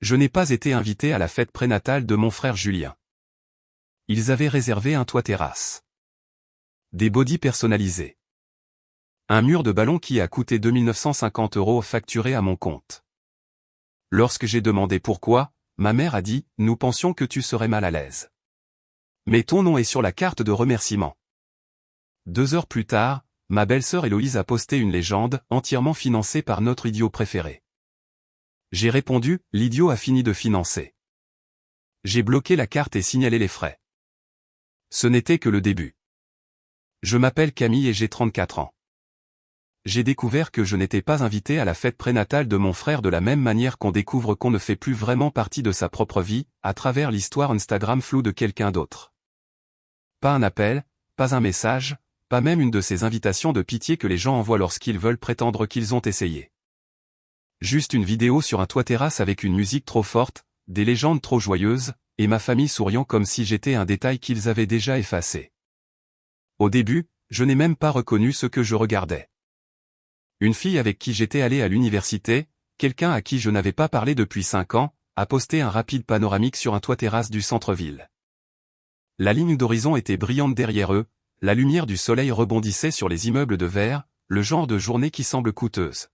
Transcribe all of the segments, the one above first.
Je n'ai pas été invité à la fête prénatale de mon frère Julien. Ils avaient réservé un toit terrasse. Des bodys personnalisés. Un mur de ballon qui a coûté 2 950 € facturé à mon compte. Lorsque j'ai demandé pourquoi, ma mère a dit « Nous pensions que tu serais mal à l'aise. Mais ton nom est sur la carte de remerciement. » 2 heures plus tard, ma belle-sœur Héloïse a posté une légende entièrement financée par notre idiot préféré. J'ai répondu « L'idiot a fini de financer. » J'ai bloqué la carte et signalé les frais. Ce n'était que le début. Je m'appelle Camille et j'ai 34 ans. J'ai découvert que je n'étais pas invité à la fête prénatale de mon frère de la même manière qu'on découvre qu'on ne fait plus vraiment partie de sa propre vie, à travers l'histoire Instagram floue de quelqu'un d'autre. Pas un appel, pas un message, pas même une de ces invitations de pitié que les gens envoient lorsqu'ils veulent prétendre qu'ils ont essayé. Juste une vidéo sur un toit terrasse avec une musique trop forte, des légendes trop joyeuses, et ma famille souriant comme si j'étais un détail qu'ils avaient déjà effacé. Au début, je n'ai même pas reconnu ce que je regardais. Une fille avec qui j'étais allé à l'université, quelqu'un à qui je n'avais pas parlé depuis 5 ans, a posté un rapide panoramique sur un toit terrasse du centre-ville. La ligne d'horizon était brillante derrière eux, la lumière du soleil rebondissait sur les immeubles de verre, le genre de journée qui semble coûteuse.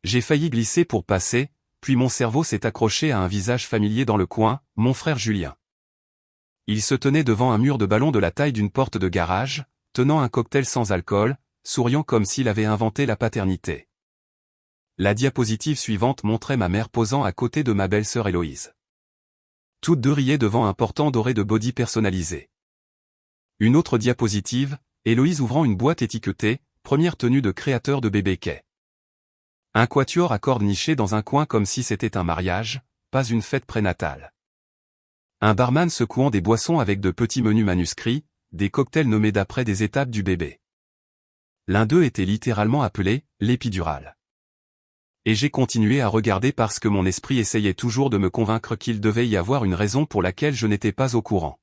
J'ai failli glisser pour passer, puis mon cerveau s'est accroché à un visage familier dans le coin, mon frère Julien. Il se tenait devant un mur de ballon de la taille d'une porte de garage, tenant un cocktail sans alcool, souriant comme s'il avait inventé la paternité. La diapositive suivante montrait ma mère posant à côté de ma belle-sœur Héloïse. Toutes deux riaient devant un portant doré de body personnalisé. Une autre diapositive, Héloïse ouvrant une boîte étiquetée, première tenue de créateur de bébé quai. Un quatuor à cordes niché dans un coin comme si c'était un mariage, pas une fête prénatale. Un barman secouant des boissons avec de petits menus manuscrits, des cocktails nommés d'après des étapes du bébé. L'un d'eux était littéralement appelé « l'épidural ». Et j'ai continué à regarder parce que mon esprit essayait toujours de me convaincre qu'il devait y avoir une raison pour laquelle je n'étais pas au courant.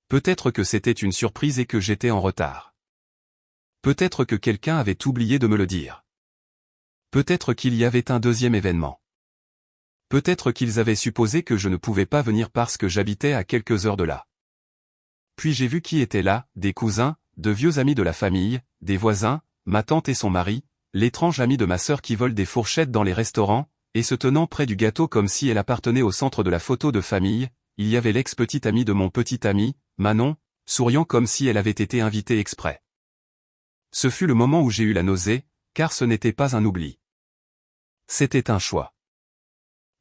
Peut-être que c'était une surprise et que j'étais en retard. Peut-être que quelqu'un avait oublié de me le dire. Peut-être qu'il y avait un deuxième événement. Peut-être qu'ils avaient supposé que je ne pouvais pas venir parce que j'habitais à quelques heures de là. Puis j'ai vu qui était là, des cousins, de vieux amis de la famille, des voisins, ma tante et son mari, l'étrange ami de ma sœur qui vole des fourchettes dans les restaurants, et se tenant près du gâteau comme si elle appartenait au centre de la photo de famille, il y avait l'ex-petite amie de mon petit ami, Manon, souriant comme si elle avait été invitée exprès. Ce fut le moment où j'ai eu la nausée, car ce n'était pas un oubli. C'était un choix.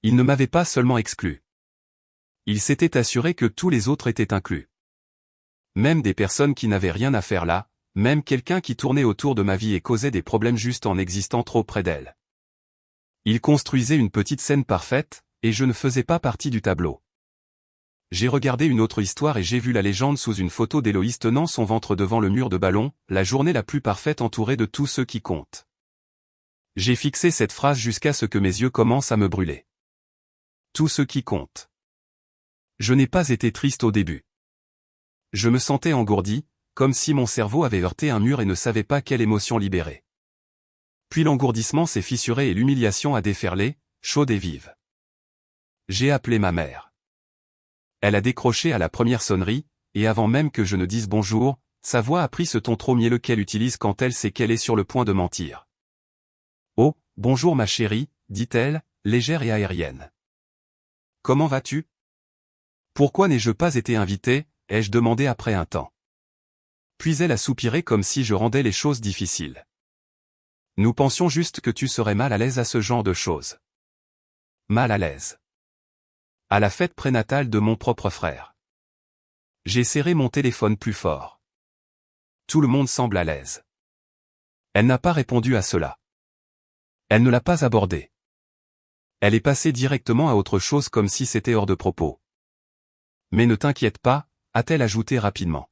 Il ne m'avait pas seulement exclu. Il s'était assuré que tous les autres étaient inclus. Même des personnes qui n'avaient rien à faire là, même quelqu'un qui tournait autour de ma vie et causait des problèmes juste en existant trop près d'elle. Il construisait une petite scène parfaite, et je ne faisais pas partie du tableau. J'ai regardé une autre histoire et j'ai vu la légende sous une photo d'Héloïse tenant son ventre devant le mur de ballon, la journée la plus parfaite entourée de tous ceux qui comptent. J'ai fixé cette phrase jusqu'à ce que mes yeux commencent à me brûler. Tout ce qui compte. Je n'ai pas été triste au début. Je me sentais engourdi, comme si mon cerveau avait heurté un mur et ne savait pas quelle émotion libérer. Puis l'engourdissement s'est fissuré et l'humiliation a déferlé, chaude et vive. J'ai appelé ma mère. Elle a décroché à la première sonnerie, et avant même que je ne dise bonjour, sa voix a pris ce ton trop mielleux qu'elle utilise quand elle sait qu'elle est sur le point de mentir. « Oh, bonjour ma chérie », dit-elle, légère et aérienne. « Comment vas-tu ? Pourquoi n'ai-je pas été invitée ?» ai-je demandé après un temps. Puis elle a soupiré comme si je rendais les choses difficiles. Nous pensions juste que tu serais mal à l'aise à ce genre de choses. Mal à l'aise. À la fête prénatale de mon propre frère. J'ai serré mon téléphone plus fort. Tout le monde semble à l'aise. Elle n'a pas répondu à cela. Elle ne l'a pas abordé. Elle est passée directement à autre chose comme si c'était hors de propos. Mais ne t'inquiète pas, a-t-elle ajouté rapidement.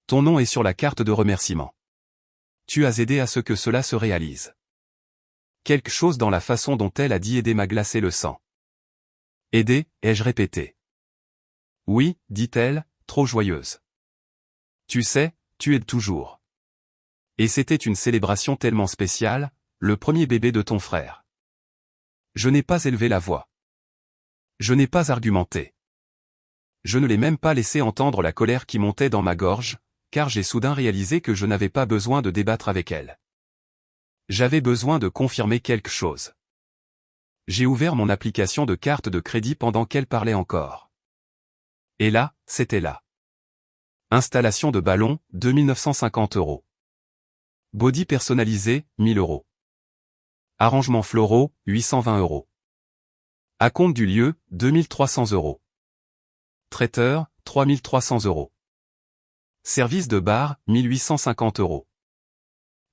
Ton nom est sur la carte de remerciement. Tu as aidé à ce que cela se réalise. Quelque chose dans la façon dont elle a dit aider m'a glacé le sang. Aider, ai-je répété. Oui, dit-elle, trop joyeuse. Tu sais, tu aides toujours. Et c'était une célébration tellement spéciale, le premier bébé de ton frère. Je n'ai pas élevé la voix. Je n'ai pas argumenté. Je ne l'ai même pas laissé entendre la colère qui montait dans ma gorge, car j'ai soudain réalisé que je n'avais pas besoin de débattre avec elle. J'avais besoin de confirmer quelque chose. J'ai ouvert mon application de carte de crédit pendant qu'elle parlait encore. Et là, c'était là. Installation de ballon, 2950 €. Body personnalisé, 1000 €. Arrangements floraux, 820 €. Acompte du lieu, 2300 €. Traiteur, 3300 €. Service de bar, 1850 €.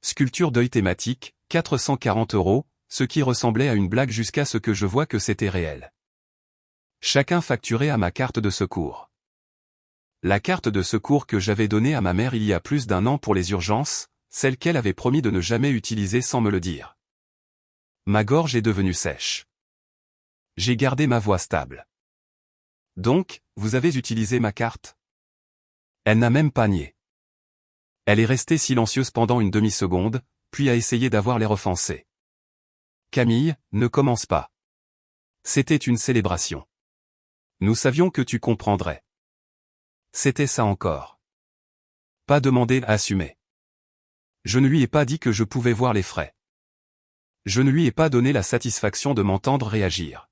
Sculpture d'œil thématique, 440 €, ce qui ressemblait à une blague jusqu'à ce que je vois que c'était réel. Chacun facturé à ma carte de secours. La carte de secours que j'avais donnée à ma mère il y a plus d'1 an pour les urgences, celle qu'elle avait promis de ne jamais utiliser sans me le dire. Ma gorge est devenue sèche. J'ai gardé ma voix stable. Donc, vous avez utilisé ma carte? Elle n'a même pas nié. Elle est restée silencieuse pendant une demi-seconde, puis a essayé d'avoir l'air offensée. Camille, ne commence pas. C'était une célébration. Nous savions que tu comprendrais. C'était ça encore. Pas demandé à assumer. Je ne lui ai pas dit que je pouvais voir les frais. Je ne lui ai pas donné la satisfaction de m'entendre réagir.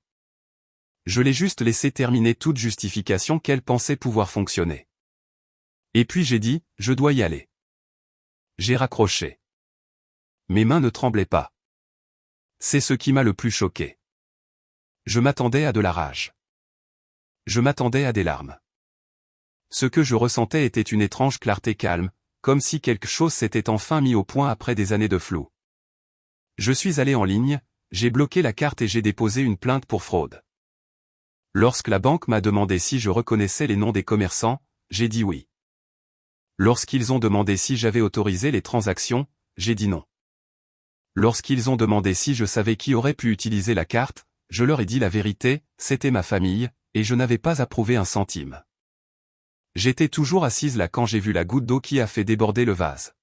Je l'ai juste laissé terminer toute justification qu'elle pensait pouvoir fonctionner. Et puis j'ai dit, je dois y aller. J'ai raccroché. Mes mains ne tremblaient pas. C'est ce qui m'a le plus choqué. Je m'attendais à de la rage. Je m'attendais à des larmes. Ce que je ressentais était une étrange clarté calme, comme si quelque chose s'était enfin mis au point après des années de flou. Je suis allé en ligne, j'ai bloqué la carte et j'ai déposé une plainte pour fraude. Lorsque la banque m'a demandé si je reconnaissais les noms des commerçants, j'ai dit oui. Lorsqu'ils ont demandé si j'avais autorisé les transactions, j'ai dit non. Lorsqu'ils ont demandé si je savais qui aurait pu utiliser la carte, je leur ai dit la vérité, c'était ma famille, et je n'avais pas approuvé un centime. J'étais toujours assise là quand j'ai vu la goutte d'eau qui a fait déborder le vase.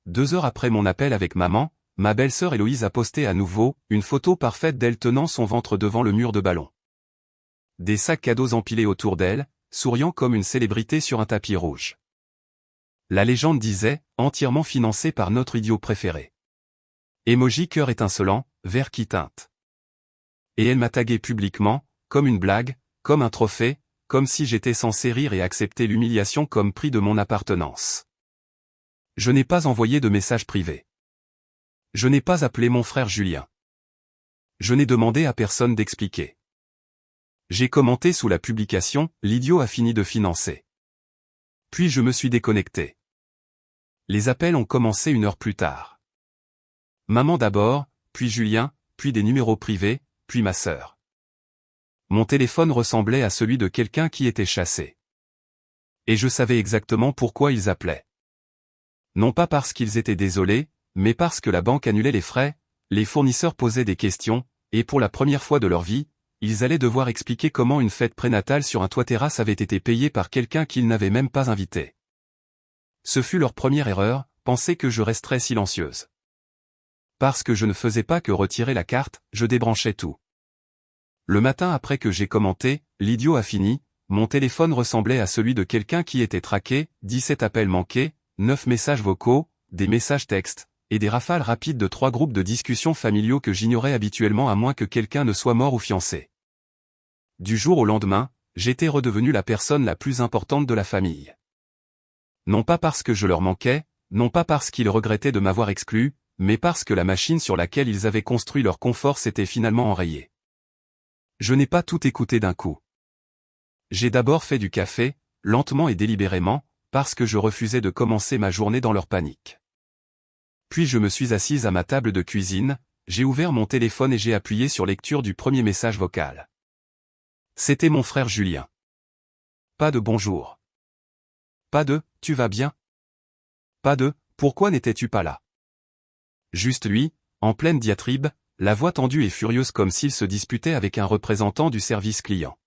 2 heures après mon appel avec maman, ma belle-sœur Héloïse a posté à nouveau une photo parfaite d'elle tenant son ventre devant le mur de ballon. Des sacs cadeaux empilés autour d'elle, souriant comme une célébrité sur un tapis rouge. La légende disait, entièrement financée par notre idiot préféré. Emoji cœur étincelant, vert qui teinte. Et elle m'a tagué publiquement, comme une blague, comme un trophée, comme si j'étais censé rire et accepter l'humiliation comme prix de mon appartenance. Je n'ai pas envoyé de message privé. Je n'ai pas appelé mon frère Julien. Je n'ai demandé à personne d'expliquer. J'ai commenté sous la publication, l'idiot a fini de financer. Puis je me suis déconnecté. Les appels ont commencé 1 heure plus tard. Maman d'abord, puis Julien, puis des numéros privés, puis ma sœur. Mon téléphone ressemblait à celui de quelqu'un qui était chassé. Et je savais exactement pourquoi ils appelaient. Non pas parce qu'ils étaient désolés, mais parce que la banque annulait les frais, les fournisseurs posaient des questions, et pour la première fois de leur vie, ils allaient devoir expliquer comment une fête prénatale sur un toit terrasse avait été payée par quelqu'un qu'ils n'avaient même pas invité. Ce fut leur première erreur, penser que je resterais silencieuse. Parce que je ne faisais pas que retirer la carte, je débranchais tout. Le matin après que j'ai commenté, l'idiot a fini, mon téléphone ressemblait à celui de quelqu'un qui était traqué, 17 appels manqués, 9 messages vocaux, des messages textes, et des rafales rapides de 3 groupes de discussions familiaux que j'ignorais habituellement à moins que quelqu'un ne soit mort ou fiancé. Du jour au lendemain, j'étais redevenu la personne la plus importante de la famille. Non pas parce que je leur manquais, non pas parce qu'ils regrettaient de m'avoir exclu, mais parce que la machine sur laquelle ils avaient construit leur confort s'était finalement enrayée. Je n'ai pas tout écouté d'un coup. J'ai d'abord fait du café, lentement et délibérément, parce que je refusais de commencer ma journée dans leur panique. Puis je me suis assise à ma table de cuisine, j'ai ouvert mon téléphone et j'ai appuyé sur lecture du premier message vocal. C'était mon frère Julien. Pas de bonjour. Pas de « tu vas bien ?» Pas de « pourquoi n'étais-tu pas là ?» Juste lui, en pleine diatribe, la voix tendue et furieuse comme s'il se disputait avec un représentant du service client.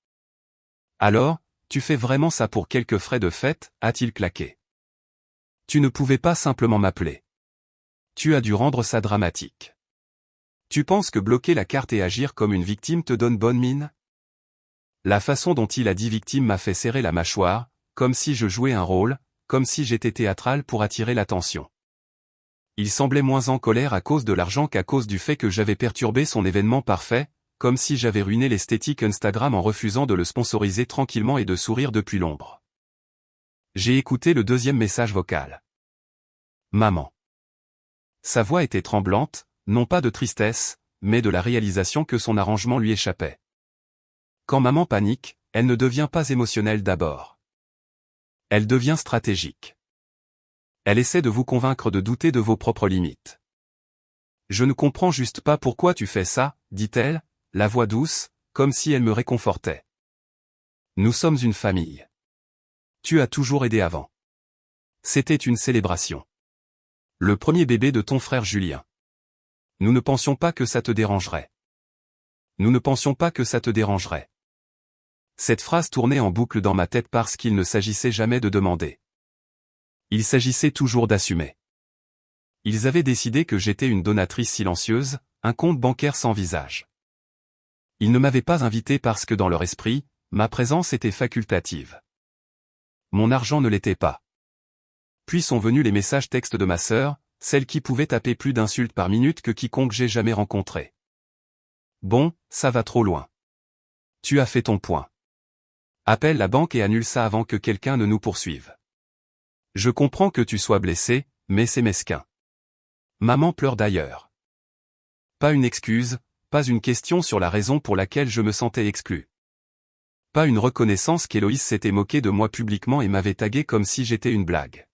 « Alors, tu fais vraiment ça pour quelques frais de fête ?» a-t-il claqué. « Tu ne pouvais pas simplement m'appeler. Tu as dû rendre ça dramatique. Tu penses que bloquer la carte et agir comme une victime te donne bonne mine? La façon dont il a dit victime m'a fait serrer la mâchoire, comme si je jouais un rôle, comme si j'étais théâtral pour attirer l'attention. Il semblait moins en colère à cause de l'argent qu'à cause du fait que j'avais perturbé son événement parfait, comme si j'avais ruiné l'esthétique Instagram en refusant de le sponsoriser tranquillement et de sourire depuis l'ombre. J'ai écouté le deuxième message vocal. Maman. Sa voix était tremblante, non pas de tristesse, mais de la réalisation que son arrangement lui échappait. Quand maman panique, elle ne devient pas émotionnelle d'abord. Elle devient stratégique. Elle essaie de vous convaincre de douter de vos propres limites. Je ne comprends juste pas pourquoi tu fais ça, dit-elle, la voix douce, comme si elle me réconfortait. Nous sommes une famille. Tu as toujours aidé avant. C'était une célébration. Le premier bébé de ton frère Julien. Nous ne pensions pas que ça te dérangerait. Nous ne pensions pas que ça te dérangerait. Cette phrase tournait en boucle dans ma tête parce qu'il ne s'agissait jamais de demander. Il s'agissait toujours d'assumer. Ils avaient décidé que j'étais une donatrice silencieuse, un compte bancaire sans visage. Ils ne m'avaient pas invité parce que dans leur esprit, ma présence était facultative. Mon argent ne l'était pas. Puis sont venus les messages textes de ma sœur, celle qui pouvait taper plus d'insultes par minute que quiconque j'ai jamais rencontré. Bon, ça va trop loin. Tu as fait ton point. Appelle la banque et annule ça avant que quelqu'un ne nous poursuive. Je comprends que tu sois blessé, mais c'est mesquin. Maman pleure d'ailleurs. Pas une excuse, pas une question sur la raison pour laquelle je me sentais exclu. Pas une reconnaissance qu'Héloïse s'était moquée de moi publiquement et m'avait tagué comme si j'étais une blague.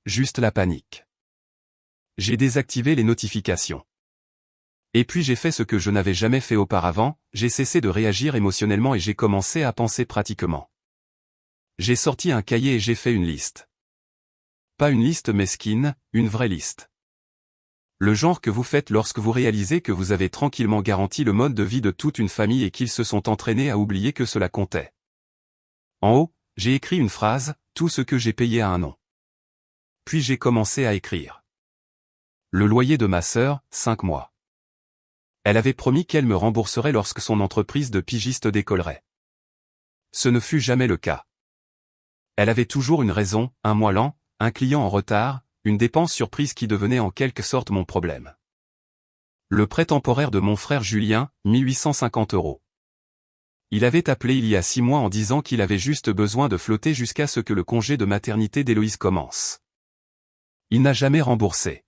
Juste la panique. J'ai désactivé les notifications. Et puis j'ai fait ce que je n'avais jamais fait auparavant, j'ai cessé de réagir émotionnellement et j'ai commencé à penser pratiquement. J'ai sorti un cahier et j'ai fait une liste. Pas une liste mesquine, une vraie liste. Le genre que vous faites lorsque vous réalisez que vous avez tranquillement garanti le mode de vie de toute une famille et qu'ils se sont entraînés à oublier que cela comptait. En haut, j'ai écrit une phrase, tout ce que j'ai payé a un nom. Puis j'ai commencé à écrire. Le loyer de ma sœur, 5 mois. Elle avait promis qu'elle me rembourserait lorsque son entreprise de pigiste décollerait. Ce ne fut jamais le cas. Elle avait toujours une raison, un mois lent, un client en retard, une dépense surprise qui devenait en quelque sorte mon problème. Le prêt temporaire de mon frère Julien, 1850 €. Il avait appelé il y a 6 mois en disant qu'il avait juste besoin de flotter jusqu'à ce que le congé de maternité d'Héloïse commence. Il n'a jamais remboursé.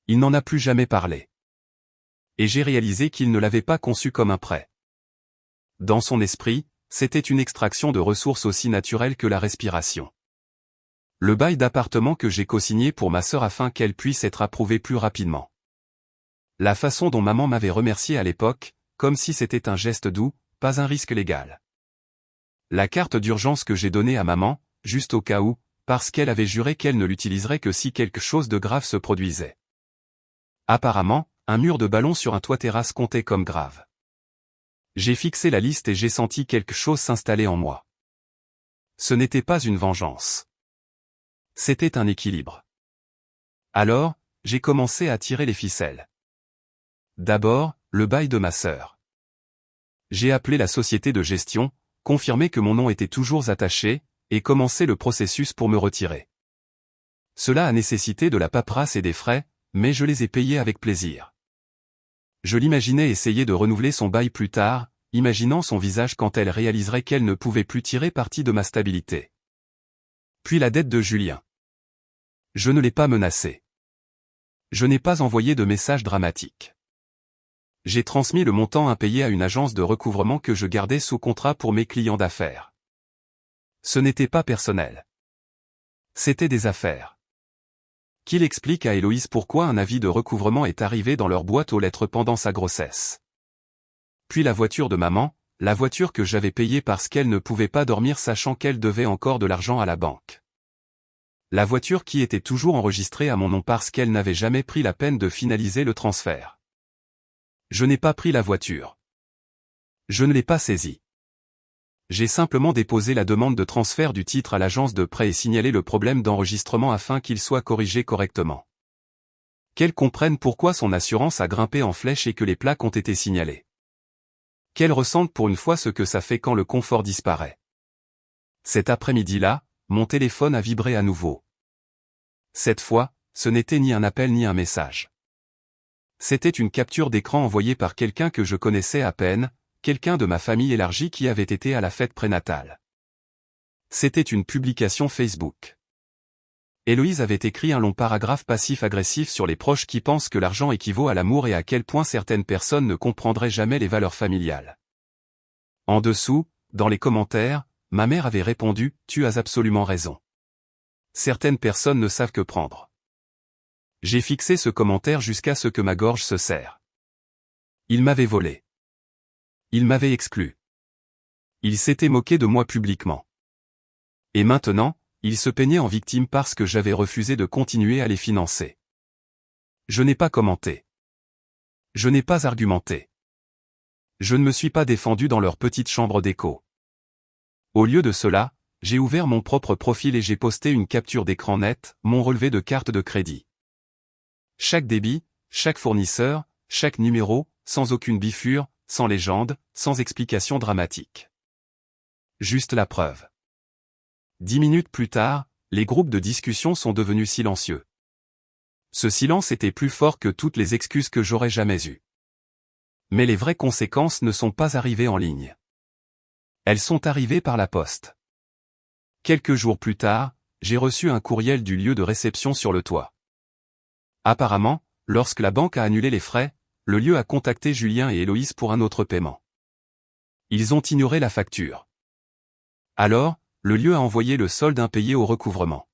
Il n'en a plus jamais parlé. Et j'ai réalisé qu'il ne l'avait pas conçu comme un prêt. Dans son esprit, c'était une extraction de ressources aussi naturelle que la respiration. Le bail d'appartement que j'ai co-signé pour ma sœur afin qu'elle puisse être approuvée plus rapidement. La façon dont maman m'avait remercié à l'époque, comme si c'était un geste doux, pas un risque légal. La carte d'urgence que j'ai donnée à maman, juste au cas où, parce qu'elle avait juré qu'elle ne l'utiliserait que si quelque chose de grave se produisait. Apparemment, un mur de ballon sur un toit terrasse comptait comme grave. J'ai fixé la liste et j'ai senti quelque chose s'installer en moi. Ce n'était pas une vengeance. C'était un équilibre. Alors, j'ai commencé à tirer les ficelles. D'abord, le bail de ma sœur. J'ai appelé la société de gestion, confirmé que mon nom était toujours attaché, et commencé le processus pour me retirer. Cela a nécessité de la paperasse et des frais, mais je les ai payés avec plaisir. Je l'imaginais essayer de renouveler son bail plus tard, imaginant son visage quand elle réaliserait qu'elle ne pouvait plus tirer parti de ma stabilité. Puis la dette de Julien. Je ne l'ai pas menacé. Je n'ai pas envoyé de message dramatique. J'ai transmis le montant impayé à une agence de recouvrement que je gardais sous contrat pour mes clients d'affaires. Ce n'était pas personnel. C'était des affaires. Qu'il explique à Héloïse pourquoi un avis de recouvrement est arrivé dans leur boîte aux lettres pendant sa grossesse. Puis la voiture de maman, la voiture que j'avais payée parce qu'elle ne pouvait pas dormir sachant qu'elle devait encore de l'argent à la banque. La voiture qui était toujours enregistrée à mon nom parce qu'elle n'avait jamais pris la peine de finaliser le transfert. Je n'ai pas pris la voiture. Je ne l'ai pas saisie. J'ai simplement déposé la demande de transfert du titre à l'agence de prêt et signalé le problème d'enregistrement afin qu'il soit corrigé correctement. Qu'elle comprenne pourquoi son assurance a grimpé en flèche et que les plaques ont été signalées. Qu'elle ressente pour une fois ce que ça fait quand le confort disparaît. Cet après-midi-là, mon téléphone a vibré à nouveau. Cette fois, ce n'était ni un appel ni un message. C'était une capture d'écran envoyée par quelqu'un que je connaissais à peine, quelqu'un de ma famille élargie qui avait été à la fête prénatale. C'était une publication Facebook. Héloïse avait écrit un long paragraphe passif-agressif sur les proches qui pensent que l'argent équivaut à l'amour et à quel point certaines personnes ne comprendraient jamais les valeurs familiales. En dessous, dans les commentaires, ma mère avait répondu « Tu as absolument raison. Certaines personnes ne savent que prendre. » J'ai fixé ce commentaire jusqu'à ce que ma gorge se serre. Il m'avait volé. Il m'avait exclu. Il s'était moqué de moi publiquement. Et maintenant, il se peignait en victime parce que j'avais refusé de continuer à les financer. Je n'ai pas commenté. Je n'ai pas argumenté. Je ne me suis pas défendu dans leur petite chambre d'écho. Au lieu de cela, j'ai ouvert mon propre profil et j'ai posté une capture d'écran nette, mon relevé de carte de crédit. Chaque débit, chaque fournisseur, chaque numéro, sans aucune bifure, sans légende, sans explication dramatique. Juste la preuve. 10 minutes plus tard, les groupes de discussion sont devenus silencieux. Ce silence était plus fort que toutes les excuses que j'aurais jamais eues. Mais les vraies conséquences ne sont pas arrivées en ligne. Elles sont arrivées par la poste. Quelques jours plus tard, j'ai reçu un courriel du lieu de réception sur le toit. Apparemment, lorsque la banque a annulé les frais, le lieu a contacté Julien et Héloïse pour un autre paiement. Ils ont ignoré la facture. Alors, le lieu a envoyé le solde impayé au recouvrement.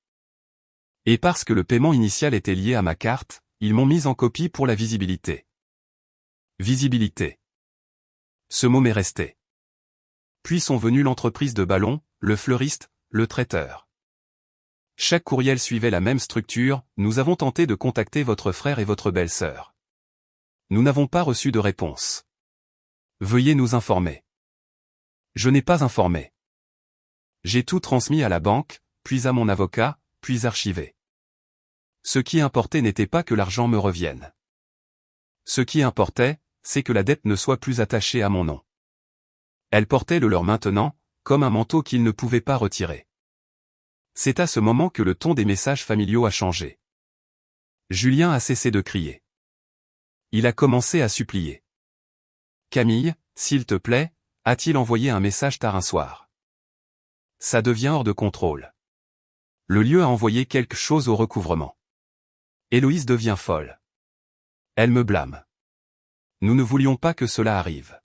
Et parce que le paiement initial était lié à ma carte, ils m'ont mis en copie pour la visibilité. Visibilité. Ce mot m'est resté. Puis sont venus l'entreprise de ballons, le fleuriste, le traiteur. Chaque courriel suivait la même structure, nous avons tenté de contacter votre frère et votre belle-sœur. Nous n'avons pas reçu de réponse. Veuillez nous informer. Je n'ai pas informé. J'ai tout transmis à la banque, puis à mon avocat, puis archivé. Ce qui importait n'était pas que l'argent me revienne. Ce qui importait, c'est que la dette ne soit plus attachée à mon nom. Elle portait le leur maintenant, comme un manteau qu'ils ne pouvaient pas retirer. C'est à ce moment que le ton des messages familiaux a changé. Julien a cessé de crier. Il a commencé à supplier. Camille, s'il te plaît, a-t-il envoyé un message tard un soir? Ça devient hors de contrôle. Le lieu a envoyé quelque chose au recouvrement. Héloïse devient folle. Elle me blâme. Nous ne voulions pas que cela arrive.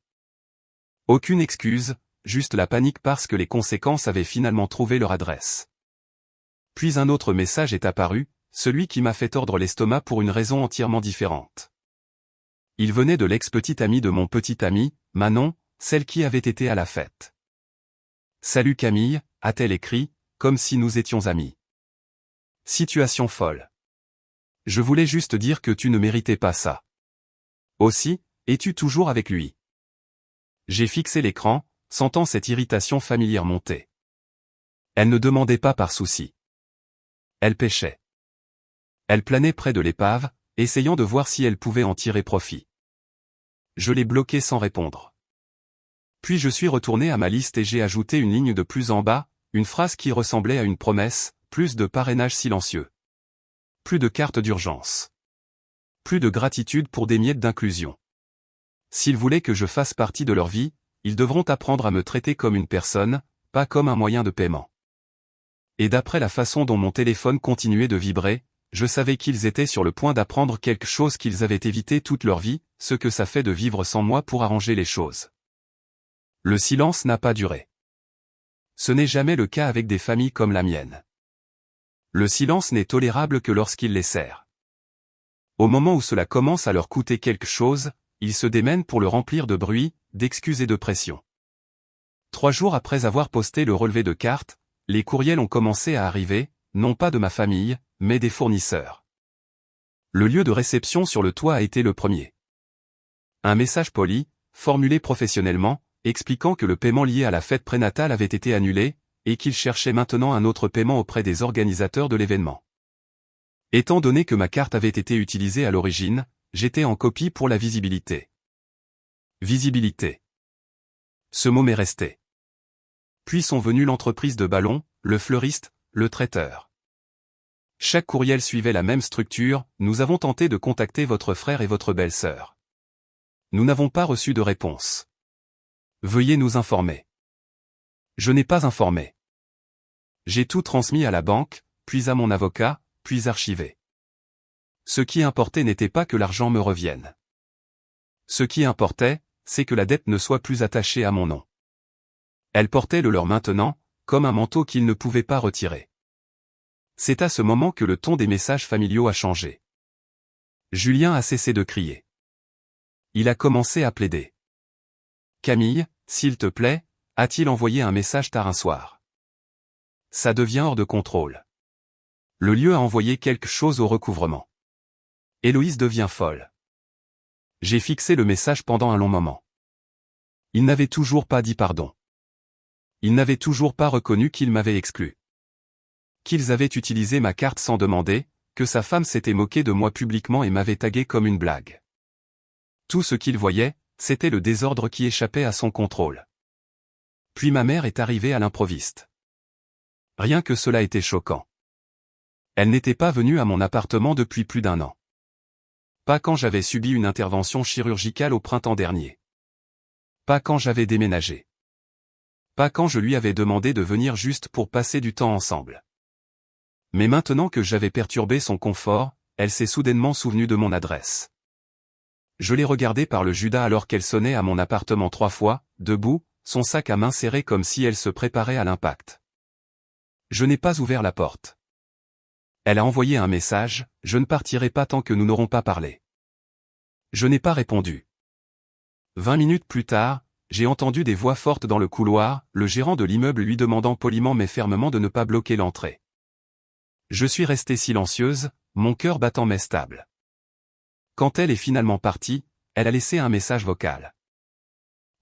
Aucune excuse, juste la panique parce que les conséquences avaient finalement trouvé leur adresse. Puis un autre message est apparu, celui qui m'a fait tordre l'estomac pour une raison entièrement différente. Il venait de l'ex-petite amie de mon petit ami, Manon, celle qui avait été à la fête. Salut Camille, a-t-elle écrit, comme si nous étions amis. Situation folle. Je voulais juste dire que tu ne méritais pas ça. Aussi, es-tu toujours avec lui? J'ai fixé l'écran, sentant cette irritation familière monter. Elle ne demandait pas par souci. Elle pêchait. Elle planait près de l'épave, essayant de voir si elle pouvait en tirer profit. Je l'ai bloquée sans répondre. Puis je suis retourné à ma liste et j'ai ajouté une ligne de plus en bas, une phrase qui ressemblait à une promesse, plus de parrainage silencieux. Plus de cartes d'urgence. Plus de gratitude pour des miettes d'inclusion. S'ils voulaient que je fasse partie de leur vie, ils devront apprendre à me traiter comme une personne, pas comme un moyen de paiement. Et d'après la façon dont mon téléphone continuait de vibrer, je savais qu'ils étaient sur le point d'apprendre quelque chose qu'ils avaient évité toute leur vie, ce que ça fait de vivre sans moi pour arranger les choses. Le silence n'a pas duré. Ce n'est jamais le cas avec des familles comme la mienne. Le silence n'est tolérable que lorsqu'il les sert. Au moment où cela commence à leur coûter quelque chose, ils se démènent pour le remplir de bruit, d'excuses et de pression. 3 jours après avoir posté le relevé de carte, les courriels ont commencé à arriver, non pas de ma famille, mais des fournisseurs. Le lieu de réception sur le toit a été le premier. Un message poli, formulé professionnellement, expliquant que le paiement lié à la fête prénatale avait été annulé, et qu'il cherchait maintenant un autre paiement auprès des organisateurs de l'événement. Étant donné que ma carte avait été utilisée à l'origine, j'étais en copie pour la visibilité. Visibilité. Ce mot m'est resté. Puis sont venus l'entreprise de ballons, le fleuriste, le traiteur. Chaque courriel suivait la même structure, nous avons tenté de contacter votre frère et votre belle-sœur. Nous n'avons pas reçu de réponse. Veuillez nous informer. Je n'ai pas informé. J'ai tout transmis à la banque, puis à mon avocat, puis archivé. Ce qui importait n'était pas que l'argent me revienne. Ce qui importait, c'est que la dette ne soit plus attachée à mon nom. Elle portait le leur maintenant, comme un manteau qu'ils ne pouvaient pas retirer. C'est à ce moment que le ton des messages familiaux a changé. Julien a cessé de crier. Il a commencé à plaider. Camille, s'il te plaît, a-t-il envoyé un message tard un soir? Ça devient hors de contrôle. Le lieu a envoyé quelque chose au recouvrement. Héloïse devient folle. J'ai fixé le message pendant un long moment. Il n'avait toujours pas dit pardon. Il n'avait toujours pas reconnu qu'il m'avait exclu. Qu'ils avaient utilisé ma carte sans demander, que sa femme s'était moquée de moi publiquement et m'avait tagué comme une blague. Tout ce qu'il voyait, c'était le désordre qui échappait à son contrôle. Puis ma mère est arrivée à l'improviste. Rien que cela était choquant. Elle n'était pas venue à mon appartement depuis plus d'1 an. Pas quand j'avais subi une intervention chirurgicale au printemps dernier. Pas quand j'avais déménagé. Pas quand je lui avais demandé de venir juste pour passer du temps ensemble. Mais maintenant que j'avais perturbé son confort, elle s'est soudainement souvenue de mon adresse. Je l'ai regardée par le Judas alors qu'elle sonnait à mon appartement 3 fois, debout, son sac à main serré comme si elle se préparait à l'impact. Je n'ai pas ouvert la porte. Elle a envoyé un message, « Je ne partirai pas tant que nous n'aurons pas parlé ». Je n'ai pas répondu. 20 minutes plus tard, j'ai entendu des voix fortes dans le couloir, le gérant de l'immeuble lui demandant poliment mais fermement de ne pas bloquer l'entrée. Je suis restée silencieuse, mon cœur battant mais stable. Quand elle est finalement partie, elle a laissé un message vocal.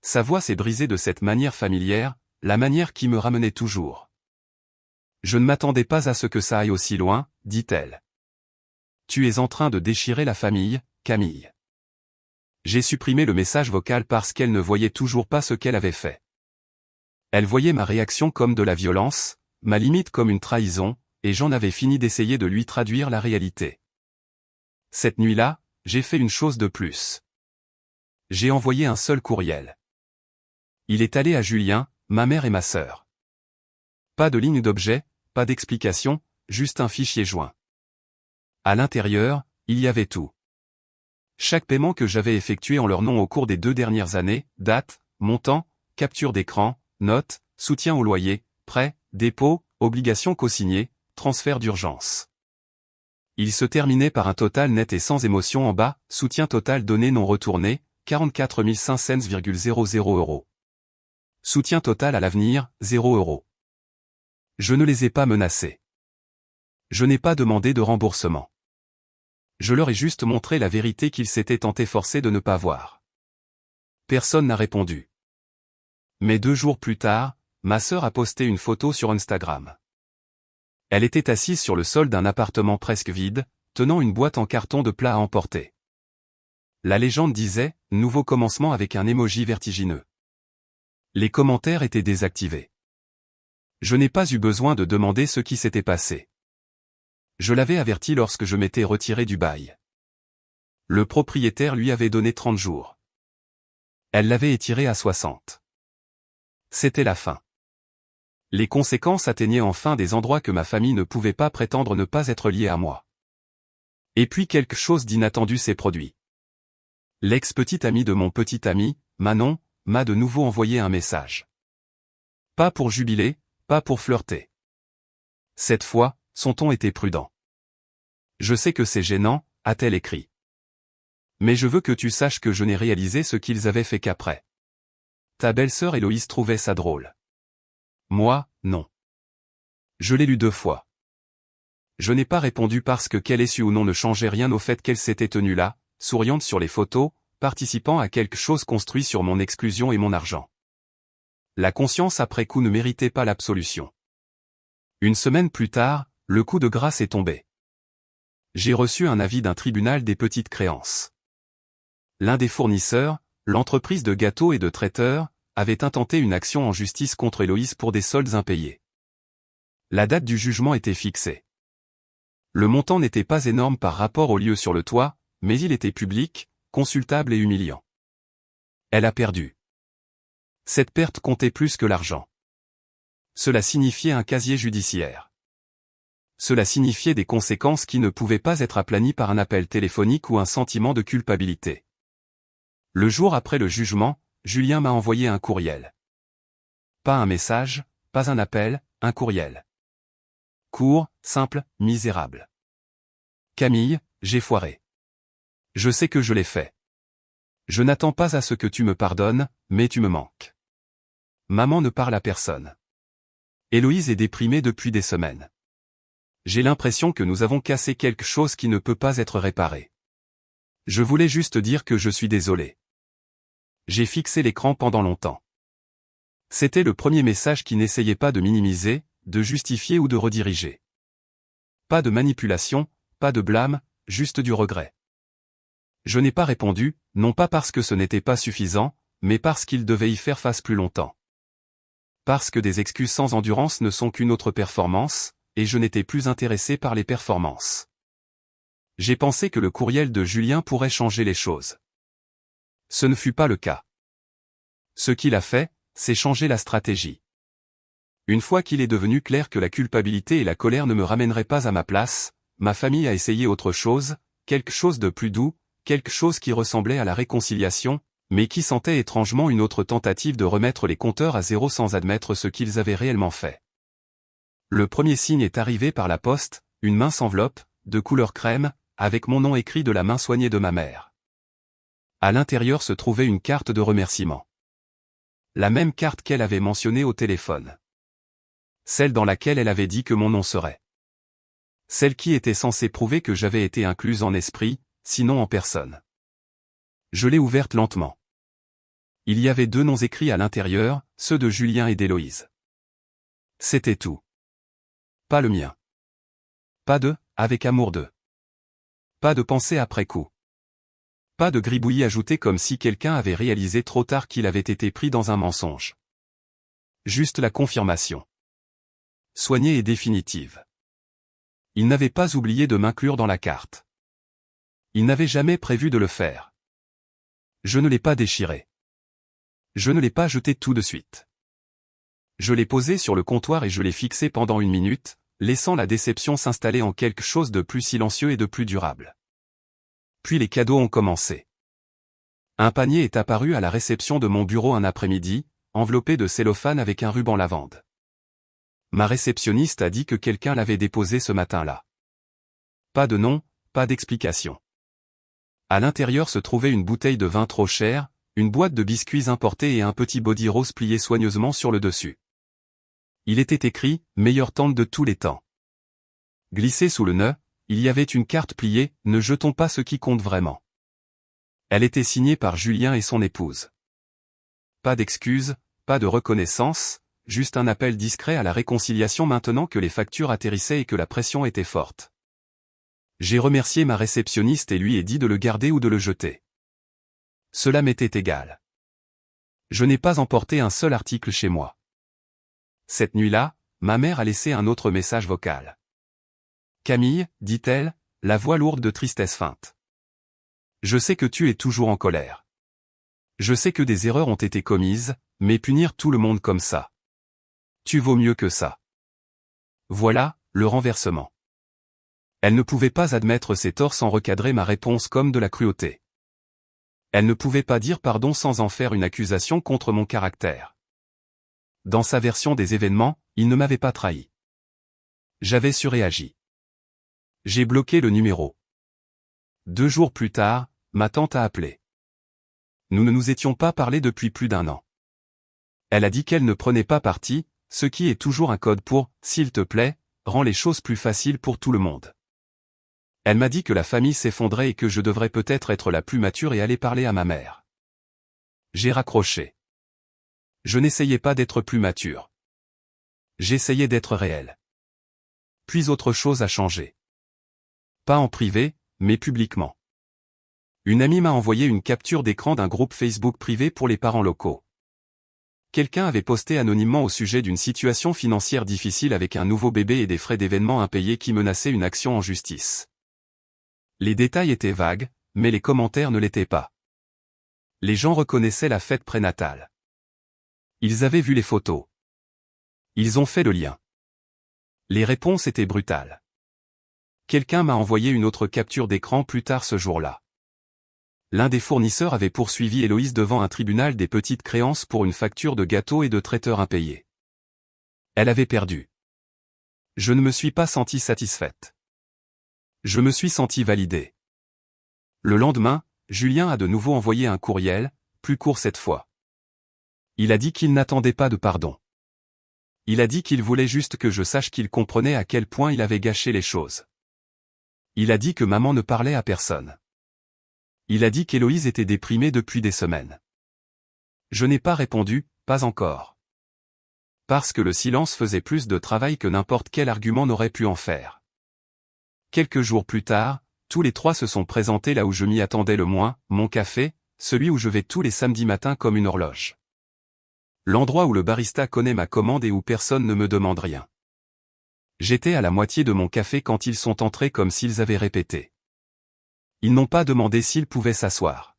Sa voix s'est brisée de cette manière familière, la manière qui me ramenait toujours. Je ne m'attendais pas à ce que ça aille aussi loin, dit-elle. Tu es en train de déchirer la famille, Camille. J'ai supprimé le message vocal parce qu'elle ne voyait toujours pas ce qu'elle avait fait. Elle voyait ma réaction comme de la violence, ma limite comme une trahison, et j'en avais fini d'essayer de lui traduire la réalité. Cette nuit-là, j'ai fait une chose de plus. J'ai envoyé un seul courriel. Il est allé à Julien, ma mère et ma sœur. Pas de ligne d'objet, pas d'explication, juste un fichier joint. À l'intérieur, il y avait tout. Chaque paiement que j'avais effectué en leur nom au cours des 2 dernières années, date, montant, capture d'écran, notes, soutien au loyer, prêt, dépôt, obligations co-signées, transfert d'urgence. Il se terminait par un total net et sans émotion en bas, soutien total donné non retourné, 44 500,00 €. Soutien total à l'avenir, 0 €. Je ne les ai pas menacés. Je n'ai pas demandé de remboursement. Je leur ai juste montré la vérité qu'ils s'étaient tant efforcés de ne pas voir. Personne n'a répondu. Mais 2 jours plus tard, ma sœur a posté une photo sur Instagram. Elle était assise sur le sol d'un appartement presque vide, tenant une boîte en carton de plats à emporter. La légende disait « Nouveau commencement » avec un emoji vertigineux. Les commentaires étaient désactivés. Je n'ai pas eu besoin de demander ce qui s'était passé. Je l'avais averti lorsque je m'étais retiré du bail. Le propriétaire lui avait donné 30 jours. Elle l'avait étiré à 60. C'était la fin. Les conséquences atteignaient enfin des endroits que ma famille ne pouvait pas prétendre ne pas être liée à moi. Et puis quelque chose d'inattendu s'est produit. L'ex-petite amie de mon petit ami, Manon, m'a de nouveau envoyé un message. Pas pour jubiler, pas pour flirter. Cette fois, son ton était prudent. Je sais que c'est gênant, a-t-elle écrit. Mais je veux que tu saches que je n'ai réalisé ce qu'ils avaient fait qu'après. Ta belle-sœur Héloïse trouvait ça drôle. Moi, non. Je l'ai lu 2 fois. Je n'ai pas répondu parce que qu'elle ait su ou non ne changeait rien au fait qu'elle s'était tenue là, souriante sur les photos, participant à quelque chose construit sur mon exclusion et mon argent. La conscience après coup ne méritait pas l'absolution. Une semaine plus tard, le coup de grâce est tombé. J'ai reçu un avis d'un tribunal des petites créances. L'un des fournisseurs, l'entreprise de gâteaux et de traiteurs, avait intenté une action en justice contre Héloïse pour des soldes impayés. La date du jugement était fixée. Le montant n'était pas énorme par rapport au lieu sur le toit, mais il était public, consultable et humiliant. Elle a perdu. Cette perte comptait plus que l'argent. Cela signifiait un casier judiciaire. Cela signifiait des conséquences qui ne pouvaient pas être aplanies par un appel téléphonique ou un sentiment de culpabilité. Le jour après le jugement, Julien m'a envoyé un courriel. Pas un message, pas un appel, un courriel. Court, simple, misérable. Camille, j'ai foiré. Je sais que je l'ai fait. Je n'attends pas à ce que tu me pardonnes, mais tu me manques. Maman ne parle à personne. Héloïse est déprimée depuis des semaines. J'ai l'impression que nous avons cassé quelque chose qui ne peut pas être réparé. Je voulais juste dire que je suis désolé. J'ai fixé l'écran pendant longtemps. C'était le premier message qui n'essayait pas de minimiser, de justifier ou de rediriger. Pas de manipulation, pas de blâme, juste du regret. Je n'ai pas répondu, non pas parce que ce n'était pas suffisant, mais parce qu'il devait y faire face plus longtemps. Parce que des excuses sans endurance ne sont qu'une autre performance, et je n'étais plus intéressé par les performances. J'ai pensé que le courriel de Julien pourrait changer les choses. Ce ne fut pas le cas. Ce qu'il a fait, c'est changer la stratégie. Une fois qu'il est devenu clair que la culpabilité et la colère ne me ramèneraient pas à ma place, ma famille a essayé autre chose, quelque chose de plus doux, quelque chose qui ressemblait à la réconciliation, mais qui sentait étrangement une autre tentative de remettre les compteurs à zéro sans admettre ce qu'ils avaient réellement fait. Le premier signe est arrivé par la poste, une mince enveloppe, de couleur crème, avec mon nom écrit de la main soignée de ma mère. À l'intérieur se trouvait une carte de remerciement. La même carte qu'elle avait mentionnée au téléphone. Celle dans laquelle elle avait dit que mon nom serait. Celle qui était censée prouver que j'avais été incluse en esprit, sinon en personne. Je l'ai ouverte lentement. Il y avait 2 noms écrits à l'intérieur, ceux de Julien et d'Héloïse. C'était tout. Pas le mien. Pas de « avec amour de ». Pas de pensée après coup. Pas de gribouillis ajouté comme si quelqu'un avait réalisé trop tard qu'il avait été pris dans un mensonge. Juste la confirmation. Soignée et définitive. Il n'avait pas oublié de m'inclure dans la carte. Il n'avait jamais prévu de le faire. Je ne l'ai pas déchiré. Je ne l'ai pas jeté tout de suite. Je l'ai posé sur le comptoir et je l'ai fixé pendant 1 minute, laissant la déception s'installer en quelque chose de plus silencieux et de plus durable. Puis les cadeaux ont commencé. Un panier est apparu à la réception de mon bureau un après-midi, enveloppé de cellophane avec un ruban lavande. Ma réceptionniste a dit que quelqu'un l'avait déposé ce matin-là. Pas de nom, pas d'explication. À l'intérieur se trouvait une bouteille de vin trop chère, une boîte de biscuits importés et un petit body rose plié soigneusement sur le dessus. Il était écrit « Meilleure tante de tous les temps ». Glissé sous le nœud, il y avait une carte pliée « Ne jetons pas ce qui compte vraiment ». Elle était signée par Julien et son épouse. Pas d'excuses, pas de reconnaissance, juste un appel discret à la réconciliation maintenant que les factures atterrissaient et que la pression était forte. J'ai remercié ma réceptionniste et lui ai dit de le garder ou de le jeter. Cela m'était égal. Je n'ai pas emporté un seul article chez moi. Cette nuit-là, ma mère a laissé un autre message vocal. Camille, dit-elle, la voix lourde de tristesse feinte. Je sais que tu es toujours en colère. Je sais que des erreurs ont été commises, mais punir tout le monde comme ça. Tu vaux mieux que ça. Voilà, le renversement. Elle ne pouvait pas admettre ses torts sans recadrer ma réponse comme de la cruauté. Elle ne pouvait pas dire pardon sans en faire une accusation contre mon caractère. Dans sa version des événements, il ne m'avait pas trahi. J'avais surréagi. J'ai bloqué le numéro. 2 jours plus tard, ma tante a appelé. Nous ne nous étions pas parlé depuis plus d'1 an. Elle a dit qu'elle ne prenait pas parti, ce qui est toujours un code pour « s'il te plaît », rend les choses plus faciles pour tout le monde. Elle m'a dit que la famille s'effondrait et que je devrais peut-être être la plus mature et aller parler à ma mère. J'ai raccroché. Je n'essayais pas d'être plus mature. J'essayais d'être réel. Puis autre chose a changé. Pas en privé, mais publiquement. Une amie m'a envoyé une capture d'écran d'un groupe Facebook privé pour les parents locaux. Quelqu'un avait posté anonymement au sujet d'une situation financière difficile avec un nouveau bébé et des frais d'événements impayés qui menaçaient une action en justice. Les détails étaient vagues, mais les commentaires ne l'étaient pas. Les gens reconnaissaient la fête prénatale. Ils avaient vu les photos. Ils ont fait le lien. Les réponses étaient brutales. Quelqu'un m'a envoyé une autre capture d'écran plus tard ce jour-là. L'un des fournisseurs avait poursuivi Héloïse devant un tribunal des petites créances pour une facture de gâteau et de traiteur impayée. Elle avait perdu. Je ne me suis pas sentie satisfaite. Je me suis sentie validée. Le lendemain, Julien a de nouveau envoyé un courriel, plus court cette fois. Il a dit qu'il n'attendait pas de pardon. Il a dit qu'il voulait juste que je sache qu'il comprenait à quel point il avait gâché les choses. Il a dit que maman ne parlait à personne. Il a dit qu'Héloïse était déprimée depuis des semaines. Je n'ai pas répondu, pas encore. Parce que le silence faisait plus de travail que n'importe quel argument n'aurait pu en faire. Quelques jours plus tard, tous les trois se sont présentés là où je m'y attendais le moins, mon café, celui où je vais tous les samedis matins comme une horloge. L'endroit où le barista connaît ma commande et où personne ne me demande rien. J'étais à la moitié de mon café quand ils sont entrés comme s'ils avaient répété. Ils n'ont pas demandé s'ils pouvaient s'asseoir.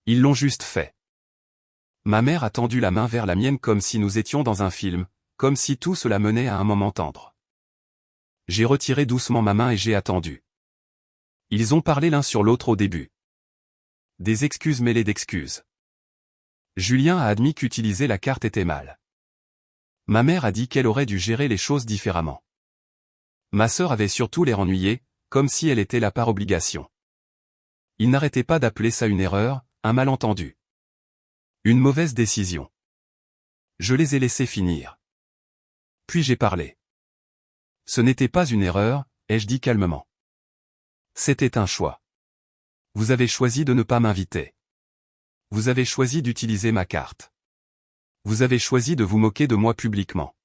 Ils l'ont juste fait. Ma mère a tendu la main vers la mienne comme si nous étions dans un film, comme si tout cela menait à un moment tendre. J'ai retiré doucement ma main et j'ai attendu. Ils ont parlé l'un sur l'autre au début. Des excuses mêlées d'excuses. Julien a admis qu'utiliser la carte était mal. Ma mère a dit qu'elle aurait dû gérer les choses différemment. Ma sœur avait surtout l'air ennuyée, comme si elle était là par obligation. Ils n'arrêtaient pas d'appeler ça une erreur, un malentendu. Une mauvaise décision. Je les ai laissés finir. Puis j'ai parlé. Ce n'était pas une erreur, ai-je dit calmement. C'était un choix. Vous avez choisi de ne pas m'inviter. Vous avez choisi d'utiliser ma carte. Vous avez choisi de vous moquer de moi publiquement.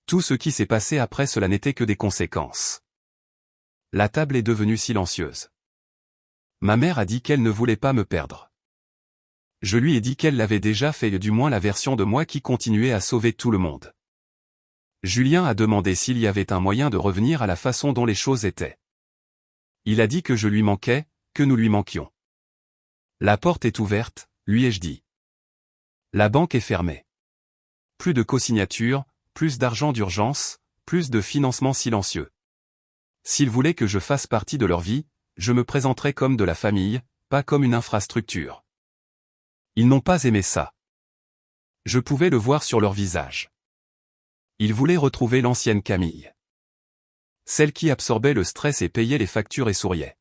Tout ce qui s'est passé après cela n'était que des conséquences. La table est devenue silencieuse. Ma mère a dit qu'elle ne voulait pas me perdre. Je lui ai dit qu'elle l'avait déjà fait, du moins la version de moi qui continuait à sauver tout le monde. Julien a demandé s'il y avait un moyen de revenir à la façon dont les choses étaient. Il a dit que je lui manquais, que nous lui manquions. La porte est ouverte, lui ai-je dit. La banque est fermée. Plus de co-signature, plus d'argent d'urgence, plus de financement silencieux. S'ils voulaient que je fasse partie de leur vie, je me présenterais comme de la famille, pas comme une infrastructure. Ils n'ont pas aimé ça. Je pouvais le voir sur leur visage. Ils voulaient retrouver l'ancienne Camille. Celle qui absorbait le stress et payait les factures et souriait.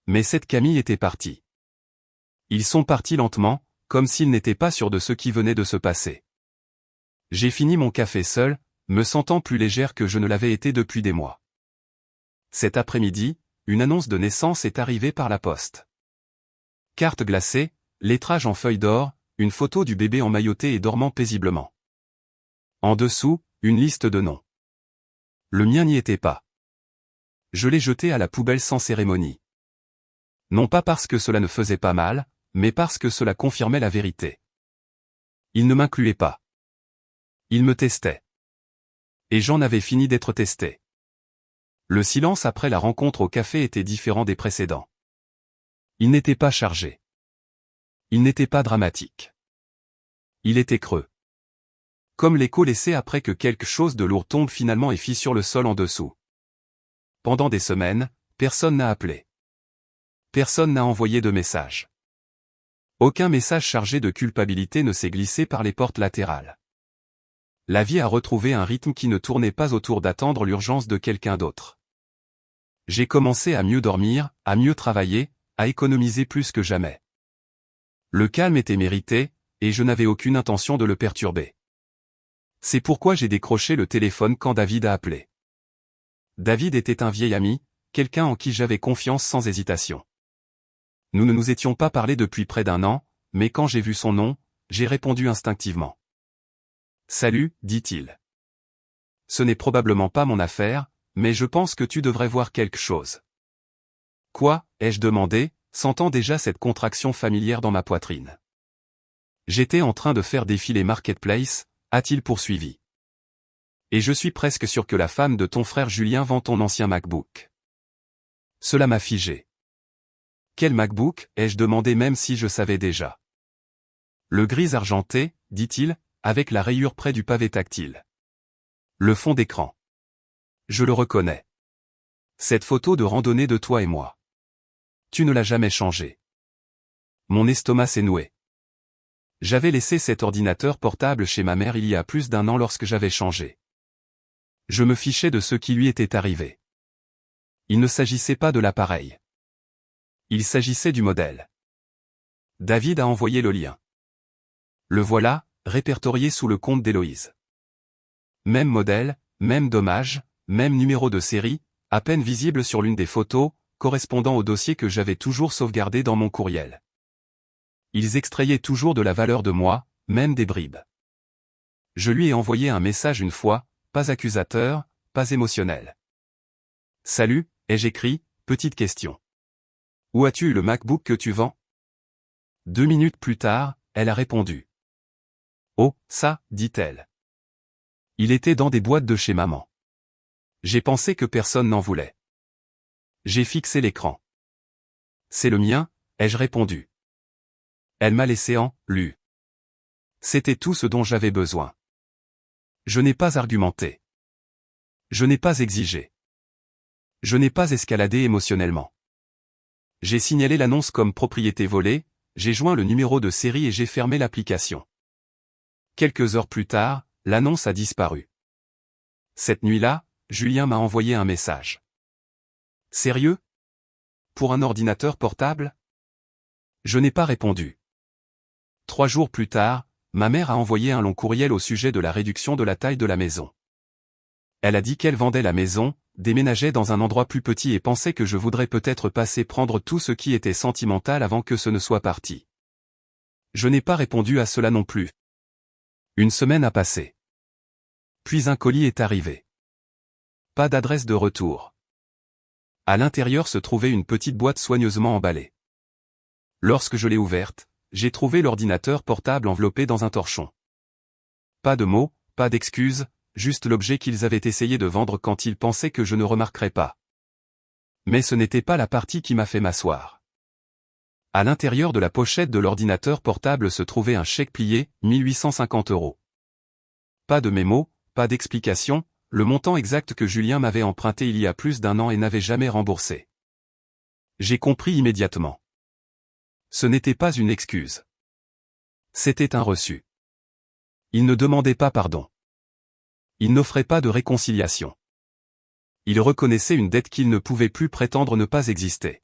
Mais cette Camille était partie. Ils sont partis lentement, comme s'ils n'étaient pas sûrs de ce qui venait de se passer. J'ai fini mon café seul, me sentant plus légère que je ne l'avais été depuis des mois. Cet après-midi, une annonce de naissance est arrivée par la poste. Carte glacée, lettrage en feuille d'or, une photo du bébé emmailloté et dormant paisiblement. En dessous, une liste de noms. Le mien n'y était pas. Je l'ai jeté à la poubelle sans cérémonie. Non pas parce que cela ne faisait pas mal, mais parce que cela confirmait la vérité. Il ne m'incluait pas. Il me testait. Et j'en avais fini d'être testé. Le silence après la rencontre au café était différent des précédents. Il n'était pas chargé. Il n'était pas dramatique. Il était creux. Comme l'écho laissé après que quelque chose de lourd tombe finalement et fissure le sol en dessous. Pendant des semaines, personne n'a appelé. Personne n'a envoyé de message. Aucun message chargé de culpabilité ne s'est glissé par les portes latérales. La vie a retrouvé un rythme qui ne tournait pas autour d'attendre l'urgence de quelqu'un d'autre. J'ai commencé à mieux dormir, à mieux travailler, à économiser plus que jamais. Le calme était mérité, et je n'avais aucune intention de le perturber. C'est pourquoi j'ai décroché le téléphone quand David a appelé. David était un vieil ami, quelqu'un en qui j'avais confiance sans hésitation. Nous ne nous étions pas parlé depuis près d'un an, mais quand j'ai vu son nom, j'ai répondu instinctivement. « Salut », dit-il. Ce n'est probablement pas mon affaire, mais je pense que tu devrais voir quelque chose. Quoi, ai-je demandé, sentant déjà cette contraction familière dans ma poitrine. J'étais en train de faire défiler Marketplace, a-t-il poursuivi. Et je suis presque sûr que la femme de ton frère Julien vend ton ancien MacBook. Cela m'a figé. Quel MacBook, ai-je demandé même si je savais déjà. Le gris argenté, dit-il, avec la rayure près du pavé tactile. Le fond d'écran. Je le reconnais. Cette photo de randonnée de toi et moi. Tu ne l'as jamais changé. Mon estomac s'est noué. J'avais laissé cet ordinateur portable chez ma mère il y a plus d'1 an lorsque j'avais changé. Je me fichais de ce qui lui était arrivé. Il ne s'agissait pas de l'appareil. Il s'agissait du modèle. David a envoyé le lien. Le voilà, répertorié sous le compte d'Héloïse. Même modèle, même dommage, même numéro de série, à peine visible sur l'une des photos, correspondant au dossier que j'avais toujours sauvegardé dans mon courriel. Ils extrayaient toujours de la valeur de moi, même des bribes. Je lui ai envoyé un message une fois, pas accusateur, pas émotionnel. Salut, ai-je écrit, petite question. Où as-tu eu le MacBook que tu vends? 2 minutes plus tard, elle a répondu. Oh, ça, dit-elle. Il était dans des boîtes de chez maman. J'ai pensé que personne n'en voulait. J'ai fixé l'écran. C'est le mien, ai-je répondu. Elle m'a laissé en lu. C'était tout ce dont j'avais besoin. Je n'ai pas argumenté. Je n'ai pas exigé. Je n'ai pas escaladé émotionnellement. J'ai signalé l'annonce comme propriété volée, j'ai joint le numéro de série et j'ai fermé l'application. Quelques heures plus tard, l'annonce a disparu. Cette nuit-là, Julien m'a envoyé un message. Sérieux? Pour un ordinateur portable? Je n'ai pas répondu. 3 jours plus tard, ma mère a envoyé un long courriel au sujet de la réduction de la taille de la maison. Elle a dit qu'elle vendait la maison, déménageait dans un endroit plus petit et pensait que je voudrais peut-être passer prendre tout ce qui était sentimental avant que ce ne soit parti. Je n'ai pas répondu à cela non plus. Une semaine a passé. Puis un colis est arrivé. Pas d'adresse de retour. À l'intérieur se trouvait une petite boîte soigneusement emballée. Lorsque je l'ai ouverte, j'ai trouvé l'ordinateur portable enveloppé dans un torchon. Pas de mots, pas d'excuses, juste l'objet qu'ils avaient essayé de vendre quand ils pensaient que je ne remarquerais pas. Mais ce n'était pas la partie qui m'a fait m'asseoir. À l'intérieur de la pochette de l'ordinateur portable se trouvait un chèque plié, 1850 €. Pas de mémo, pas d'explication, le montant exact que Julien m'avait emprunté il y a plus d'1 an et n'avait jamais remboursé. J'ai compris immédiatement. Ce n'était pas une excuse. C'était un reçu. Il ne demandait pas pardon. Il n'offrait pas de réconciliation. Il reconnaissait une dette qu'il ne pouvait plus prétendre ne pas exister.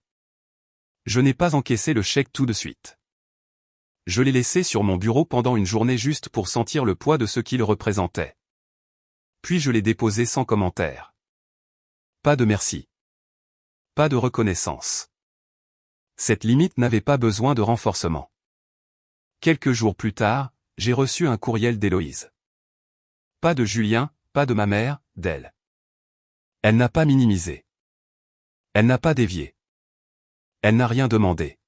Je n'ai pas encaissé le chèque tout de suite. Je l'ai laissé sur mon bureau pendant une journée juste pour sentir le poids de ce qu'il représentait. Puis je l'ai déposé sans commentaire. Pas de merci. Pas de reconnaissance. Cette limite n'avait pas besoin de renforcement. Quelques jours plus tard, j'ai reçu un courriel d'Héloïse. Pas de Julien, pas de ma mère, d'elle. Elle n'a pas minimisé. Elle n'a pas dévié. Elle n'a rien demandé.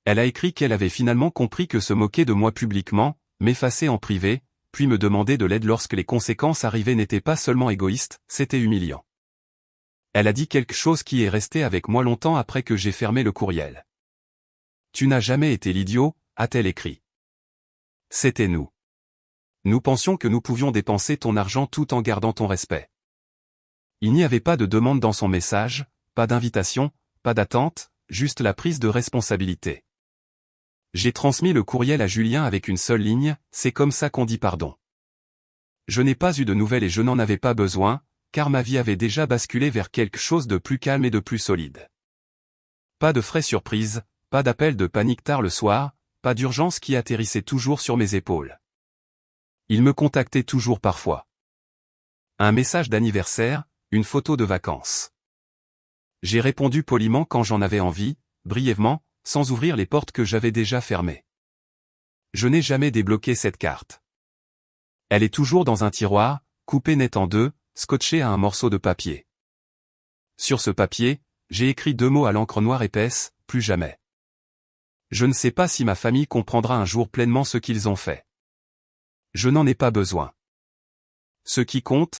Elle a écrit qu'elle avait finalement compris que se moquer de moi publiquement, m'effacer en privé, puis me demander de l'aide lorsque les conséquences arrivaient n'étaient pas seulement égoïstes, c'était humiliant. Elle a dit quelque chose qui est resté avec moi longtemps après que j'ai fermé le courriel. Tu n'as jamais été l'idiot, a-t-elle écrit. C'était nous. Nous pensions que nous pouvions dépenser ton argent tout en gardant ton respect. Il n'y avait pas de demande dans son message, pas d'invitation, pas d'attente, juste la prise de responsabilité. J'ai transmis le courriel à Julien avec une seule ligne, c'est comme ça qu'on dit pardon. Je n'ai pas eu de nouvelles et je n'en avais pas besoin, car ma vie avait déjà basculé vers quelque chose de plus calme et de plus solide. Pas de frais surprises, pas d'appel de panique tard le soir, pas d'urgence qui atterrissait toujours sur mes épaules. Il me contactait toujours parfois. Un message d'anniversaire, une photo de vacances. J'ai répondu poliment quand j'en avais envie, brièvement, sans ouvrir les portes que j'avais déjà fermées. Je n'ai jamais débloqué cette carte. Elle est toujours dans un tiroir, coupée net en deux, scotché à un morceau de papier. Sur ce papier, j'ai écrit 2 mots à l'encre noire épaisse, plus jamais. Je ne sais pas si ma famille comprendra un jour pleinement ce qu'ils ont fait. Je n'en ai pas besoin. Ce qui compte,